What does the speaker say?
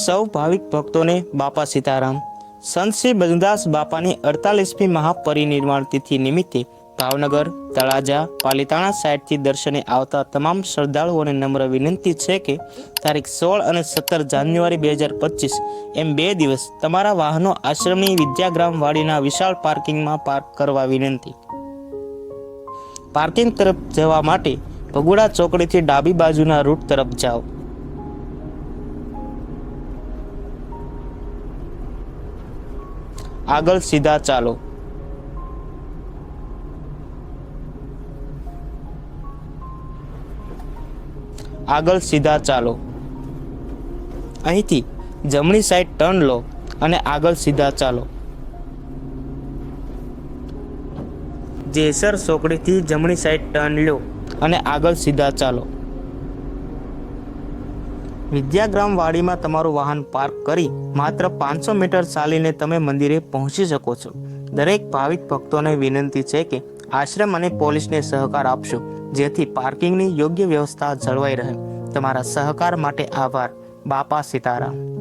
સૌ ભાવિક ભક્તોને બાપા સીતારામ. સંત શ્રી બજદાસ બાપાની 48મી મહાપરિનિર્વાણ તિથિ નિમિત્તે ભાવનગર, તળાજા, પાલિતાણા સાઇડથી દર્શને આવતા તમામ શ્રદ્ધાળુઓને નમ્ર વિનંતી છે કે તારીખ 16 અને 17 જાન્યુઆરી 2025 એમ 2 દિવસ તમારા વાહનો આશ્રમની વિદ્યાગ્રામ વાડીના વિશાળ પાર્કિંગમાં પાર્ક કરવા વિનંતી. પાર્કિંગ તરફ જવા માટે ભગુડા ચોકડીથી ડાબી બાજુના રૂટ તરફ જાઓ. આગળ સીધા ચાલો. આગળ સીધા ચાલો. અહીંથી જમણી સાઈડ ટર્ન લો અને આગળ સીધા ચાલો. જેસર ચોકડીથી જમણી સાઈડ ટર્ન લો અને આગળ સીધા ચાલો. વિદ્યાગ્રામ વાડીમાં તમારું વાહન પાર્ક કરી માત્ર 500 મીટર ચાલીને તમે મંદિરે પહોંચી શકો છો. દરેક ભાવિક ભક્તોને વિનંતી છે કે આશ્રમ અને પોલીસને સહકાર આપશો, જેથી પાર્કિંગની યોગ્ય વ્યવસ્થા જળવાઈ રહે. તમારા સહકાર માટે આભાર. બાપા સીતારામ.